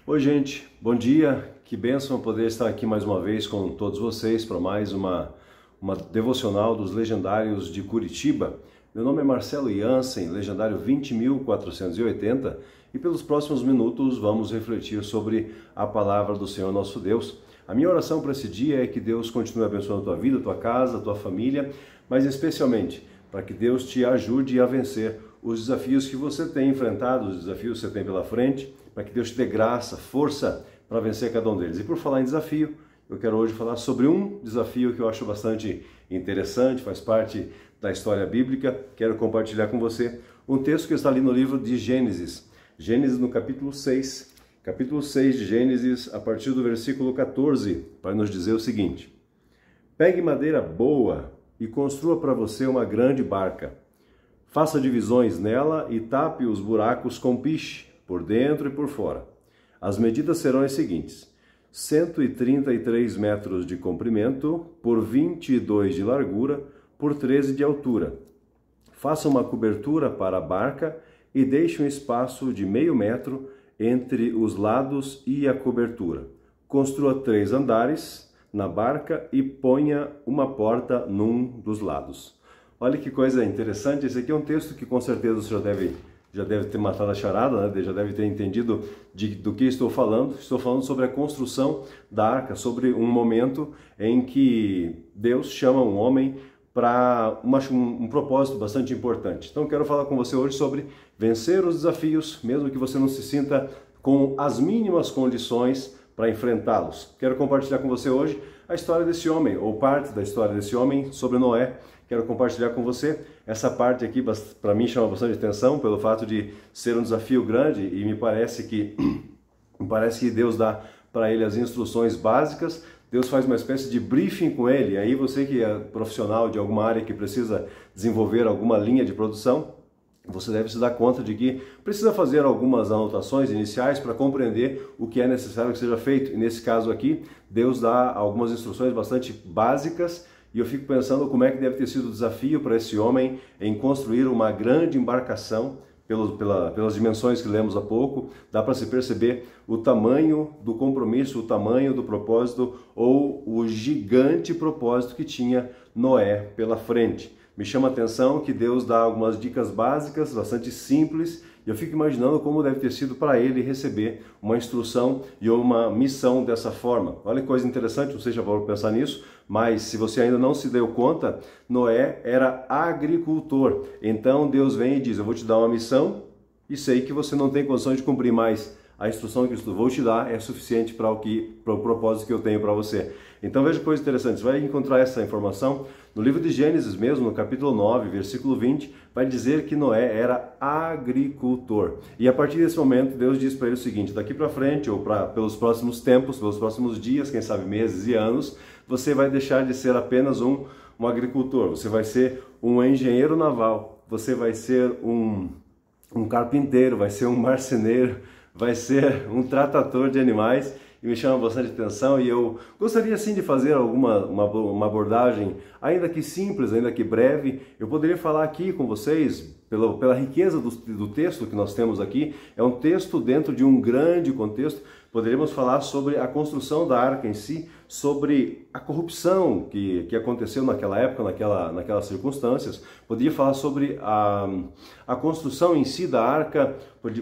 Oi, gente, bom dia, que bênção poder estar aqui mais uma vez com todos vocês para mais uma devocional dos Legendários de Curitiba. Meu nome é Marcelo Jansen, Legendário 20.480, e pelos próximos minutos vamos refletir sobre a palavra do Senhor nosso Deus. A minha oração para esse dia é que Deus continue abençoando a tua vida, a tua casa, a tua família, mas especialmente para que Deus te ajude a vencer os desafios que você tem enfrentado, os desafios que você tem pela frente, para que Deus te dê graça, força para vencer cada um deles. E por falar em desafio, eu quero hoje falar sobre um desafio que eu acho bastante interessante, faz parte da história bíblica. Quero compartilhar com você um texto que está ali no livro de Gênesis. Gênesis no capítulo 6. Capítulo 6 de Gênesis, a partir do versículo 14, vai nos dizer o seguinte: Pegue madeira boa e construa para você uma grande barca. Faça divisões nela e tape os buracos com piche, por dentro e por fora. As medidas serão as seguintes: 133 metros de comprimento, por 22 de largura, por 13 de altura. Faça uma cobertura para a barca e deixe um espaço de meio metro entre os lados e a cobertura. Construa 3 andares na barca e ponha uma porta num dos lados. Olha que coisa interessante, esse aqui é um texto que com certeza você já deve ter matado a charada, né? Já deve ter entendido do que estou falando. Estou falando sobre a construção da arca, sobre um momento em que Deus chama um homem para um propósito bastante importante. Então quero falar com você hoje sobre vencer os desafios, mesmo que você não se sinta com as mínimas condições para enfrentá-los. Quero compartilhar com você hoje a história desse homem, ou parte da história desse homem, sobre Noé. Quero compartilhar com você essa parte aqui, para mim chama bastante atenção, pelo fato de ser um desafio grande, e me parece que Deus dá para ele as instruções básicas. Deus faz uma espécie de briefing com ele, e aí você que é profissional de alguma área que precisa desenvolver alguma linha de produção, você deve se dar conta de que precisa fazer algumas anotações iniciais para compreender o que é necessário que seja feito. E nesse caso aqui, Deus dá algumas instruções bastante básicas, e eu fico pensando como é que deve ter sido o desafio para esse homem em construir uma grande embarcação. Pelas dimensões que lemos há pouco, dá para se perceber o tamanho do compromisso, o tamanho do propósito, ou o gigante propósito que tinha Noé pela frente. Me chama a atenção que Deus dá algumas dicas básicas, bastante simples, e eu fico imaginando como deve ter sido para ele receber uma instrução e uma missão dessa forma. Olha que coisa interessante, não sei se já vou pensar nisso, mas se você ainda não se deu conta, Noé era agricultor. Então Deus vem e diz: eu vou te dar uma missão e sei que você não tem condições de cumprir, mas a instrução que eu vou te dar é suficiente para o propósito que eu tenho para você. Então veja que coisa interessante, você vai encontrar essa informação no livro de Gênesis mesmo, no capítulo 9, versículo 20, vai dizer que Noé era agricultor. E a partir desse momento, Deus diz para ele o seguinte: daqui para frente, ou pelos próximos tempos, pelos próximos dias, quem sabe meses e anos, você vai deixar de ser apenas um agricultor, você vai ser um engenheiro naval, você vai ser um carpinteiro, vai ser um marceneiro, vai ser um tratador de animais. E me chama bastante atenção, e eu gostaria sim de fazer uma abordagem, ainda que simples, ainda que breve. Eu poderia falar aqui com vocês, pela riqueza do texto que nós temos aqui. É um texto dentro de um grande contexto. Poderíamos falar sobre a construção da arca em si, sobre a corrupção que aconteceu naquela época, naquelas circunstâncias. Poderia falar sobre a construção em si da arca,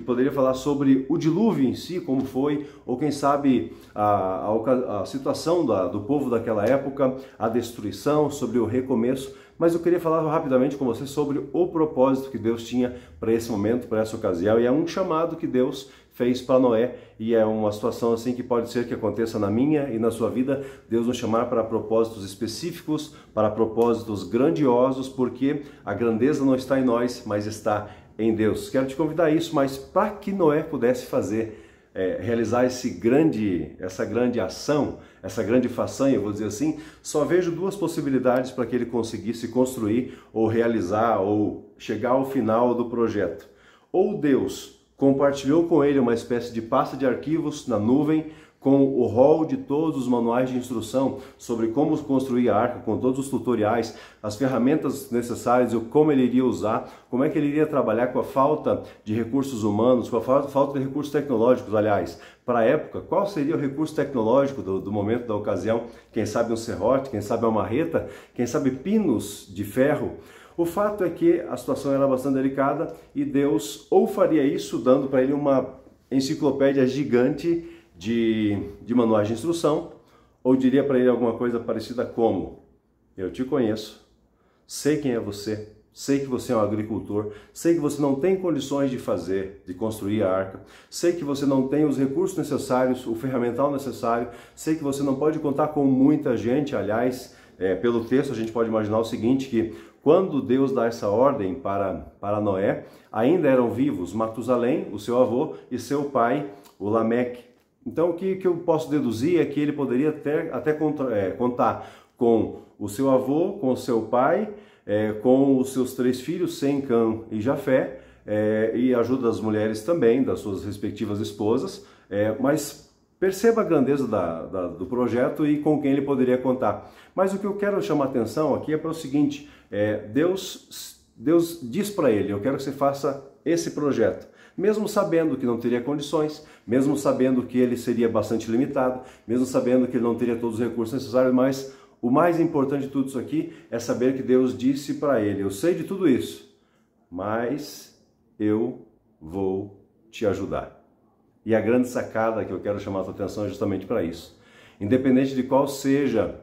poderia falar sobre o dilúvio em si, como foi, ou quem sabe a situação do povo daquela época, a destruição, sobre o recomeço. Mas eu queria falar rapidamente com você sobre o propósito que Deus tinha para esse momento, para essa ocasião, e é um chamado que Deus fez para Noé, e é uma situação assim que pode ser que aconteça na minha e na sua vida. Deus nos chamar para propósitos específicos, para propósitos grandiosos, porque a grandeza não está em nós, mas está em Deus. Quero te convidar a isso, mas para que Noé pudesse realizar essa grande ação, essa grande façanha, eu vou dizer assim, só vejo duas possibilidades para que ele conseguisse construir ou realizar ou chegar ao final do projeto. Ou Deus compartilhou com ele uma espécie de pasta de arquivos na nuvem, com o rol de todos os manuais de instrução sobre como construir a arca, com todos os tutoriais, as ferramentas necessárias, e como ele iria usar, como é que ele iria trabalhar com a falta de recursos humanos, com a falta de recursos tecnológicos, aliás. Para a época, qual seria o recurso tecnológico do momento, da ocasião? Quem sabe um serrote, quem sabe uma marreta, quem sabe pinos de ferro. O fato é que a situação era bastante delicada e Deus ou faria isso, dando para ele uma enciclopédia gigante de manuais de instrução, ou diria para ele alguma coisa parecida como: eu te conheço, sei quem é você, sei que você é um agricultor, sei que você não tem condições de construir a arca, sei que você não tem os recursos necessários, o ferramental necessário, sei que você não pode contar com muita gente. Aliás, pelo texto a gente pode imaginar o seguinte, que quando Deus dá essa ordem para Noé, ainda eram vivos Matusalém, o seu avô, e seu pai, o Lameque. Então, o que eu posso deduzir é que ele poderia até contar com o seu avô, com o seu pai, com os seus 3 filhos, Sem, Cã e Jafé, e a ajuda das mulheres também, das suas respectivas esposas, mas perceba a grandeza do projeto e com quem ele poderia contar. Mas o que eu quero chamar a atenção aqui é para o seguinte: Deus diz para ele: eu quero que você faça esse projeto. Mesmo sabendo que não teria condições, mesmo sabendo que ele seria bastante limitado, mesmo sabendo que ele não teria todos os recursos necessários, mas o mais importante de tudo isso aqui é saber que Deus disse para ele: eu sei de tudo isso, mas eu vou te ajudar. E a grande sacada que eu quero chamar a sua atenção é justamente para isso. Independente de qual seja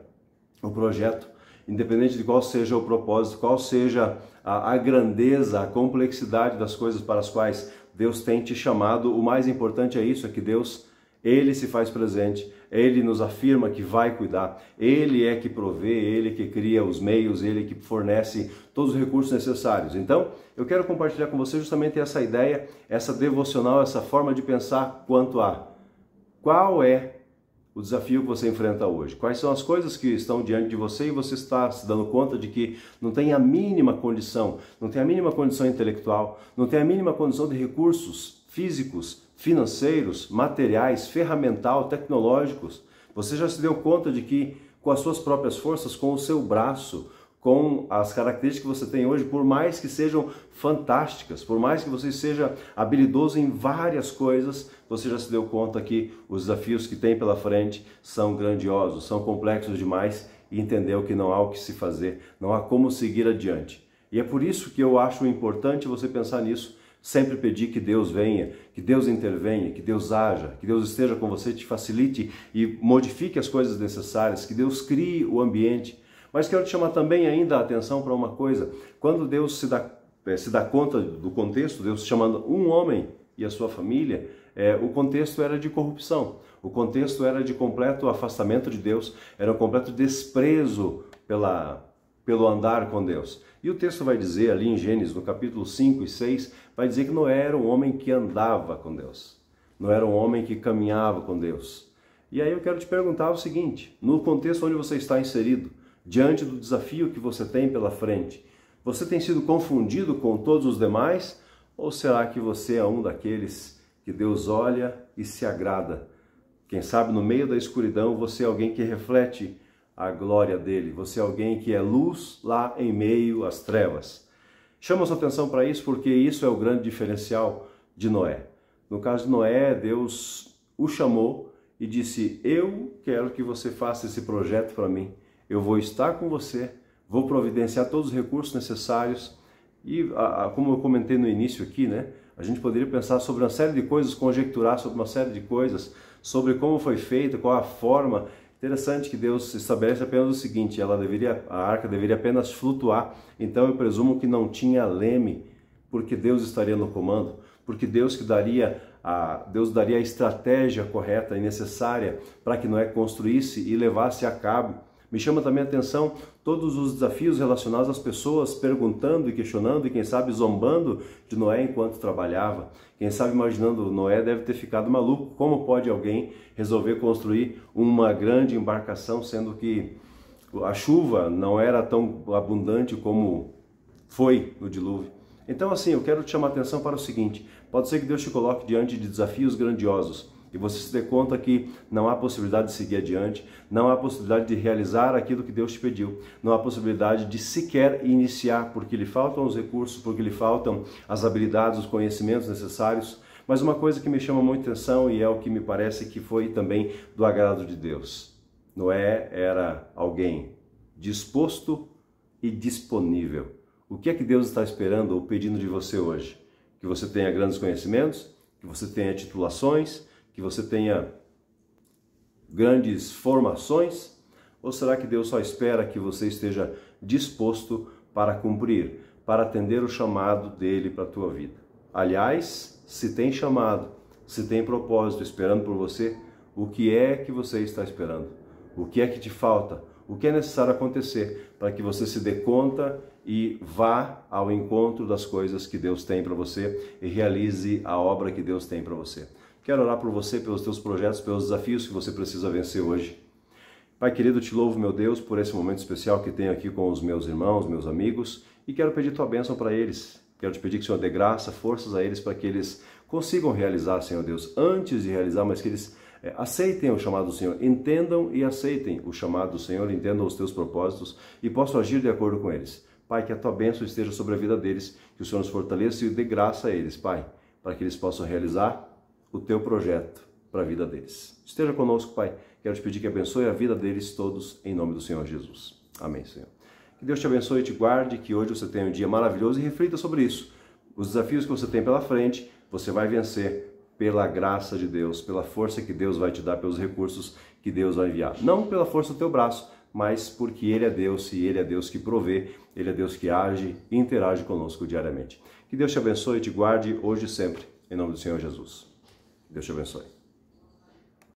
o projeto, independente de qual seja o propósito, qual seja a grandeza, a complexidade das coisas para as quais Deus tem te chamado, o mais importante é isso, é que Deus, Ele se faz presente, Ele nos afirma que vai cuidar, Ele é que provê, Ele que cria os meios, Ele que fornece todos os recursos necessários. Então, eu quero compartilhar com você justamente essa ideia, essa devocional, essa forma de pensar quanto a qual é o desafio que você enfrenta hoje. Quais são as coisas que estão diante de você e você está se dando conta de que não tem a mínima condição, não tem a mínima condição intelectual, não tem a mínima condição de recursos físicos, financeiros, materiais, ferramental, tecnológicos. Você já se deu conta de que com as suas próprias forças, com o seu braço, com as características que você tem hoje, por mais que sejam fantásticas, por mais que você seja habilidoso em várias coisas, você já se deu conta que os desafios que tem pela frente são grandiosos, são complexos demais, e entendeu que não há o que se fazer, não há como seguir adiante. E é por isso que eu acho importante você pensar nisso, sempre pedir que Deus venha, que Deus intervenha, que Deus haja, que Deus esteja com você, te facilite e modifique as coisas necessárias, que Deus crie o ambiente. Mas quero te chamar também ainda a atenção para uma coisa: quando Deus se dá conta do contexto, Deus chamando um homem e a sua família, o contexto era de corrupção, o contexto era de completo afastamento de Deus, era um completo desprezo pelo andar com Deus. E o texto vai dizer ali em Gênesis, no capítulo 5 e 6, vai dizer que Noé era um homem que andava com Deus, não era um homem que caminhava com Deus. E aí eu quero te perguntar o seguinte: no contexto onde você está inserido, diante do desafio que você tem pela frente, você tem sido confundido com todos os demais? Ou será que você é um daqueles que Deus olha e se agrada? Quem sabe no meio da escuridão você é alguém que reflete a glória dele, você é alguém que é luz lá em meio às trevas. Chama a sua atenção para isso, porque isso é o grande diferencial de Noé. No caso de Noé, Deus o chamou e disse: eu quero que você faça esse projeto para mim. Eu vou estar com você, vou providenciar todos os recursos necessários. E como eu comentei no início aqui, né, a gente poderia pensar sobre uma série de coisas, conjecturar sobre uma série de coisas, sobre como foi feito, qual a forma. Interessante que Deus estabelece apenas o seguinte: a arca deveria apenas flutuar. Então eu presumo que não tinha leme, porque Deus estaria no comando, porque Deus daria a estratégia correta e necessária para que Noé construísse e levasse a cabo. Me chama também a atenção todos os desafios relacionados às pessoas perguntando e questionando e quem sabe zombando de Noé enquanto trabalhava. Quem sabe imaginando: Noé deve ter ficado maluco, como pode alguém resolver construir uma grande embarcação sendo que a chuva não era tão abundante como foi no dilúvio? Então assim, eu quero te chamar a atenção para o seguinte: pode ser que Deus te coloque diante de desafios grandiosos, e você se dê conta que não há possibilidade de seguir adiante, não há possibilidade de realizar aquilo que Deus te pediu, não há possibilidade de sequer iniciar, porque lhe faltam os recursos, porque lhe faltam as habilidades, os conhecimentos necessários. Mas uma coisa que me chama muita atenção e é o que me parece que foi também do agrado de Deus. Noé era alguém disposto e disponível. O que é que Deus está esperando ou pedindo de você hoje? Que você tenha grandes conhecimentos, que você tenha titulações, que você tenha grandes formações? Ou será que Deus só espera que você esteja disposto para cumprir, para atender o chamado dele para a tua vida? Aliás, se tem chamado, se tem propósito esperando por você, o que é que você está esperando? O que é que te falta? O que é necessário acontecer para que você se dê conta e vá ao encontro das coisas que Deus tem para você e realize a obra que Deus tem para você? Quero orar por você, pelos teus projetos, pelos desafios que você precisa vencer hoje. Pai querido, te louvo, meu Deus, por esse momento especial que tenho aqui com os meus irmãos, meus amigos, e quero pedir tua bênção para eles. Quero te pedir que o Senhor dê graça, forças a eles para que eles consigam realizar, Senhor Deus, antes de realizar, mas que eles aceitem o chamado do Senhor, entendam e aceitem o chamado do Senhor, entendam os teus propósitos e possam agir de acordo com eles. Pai, que a tua bênção esteja sobre a vida deles, que o Senhor nos fortaleça e dê graça a eles, Pai, para que eles possam realizar o teu projeto para a vida deles. Esteja conosco, Pai. Quero te pedir que abençoe a vida deles todos, em nome do Senhor Jesus. Amém, Senhor. Que Deus te abençoe e te guarde, que hoje você tenha um dia maravilhoso e reflita sobre isso. Os desafios que você tem pela frente, você vai vencer pela graça de Deus, pela força que Deus vai te dar, pelos recursos que Deus vai enviar. Não pela força do teu braço, mas porque Ele é Deus e Ele é Deus que provê, Ele é Deus que age e interage conosco diariamente. Que Deus te abençoe e te guarde hoje e sempre, em nome do Senhor Jesus. Deus te abençoe.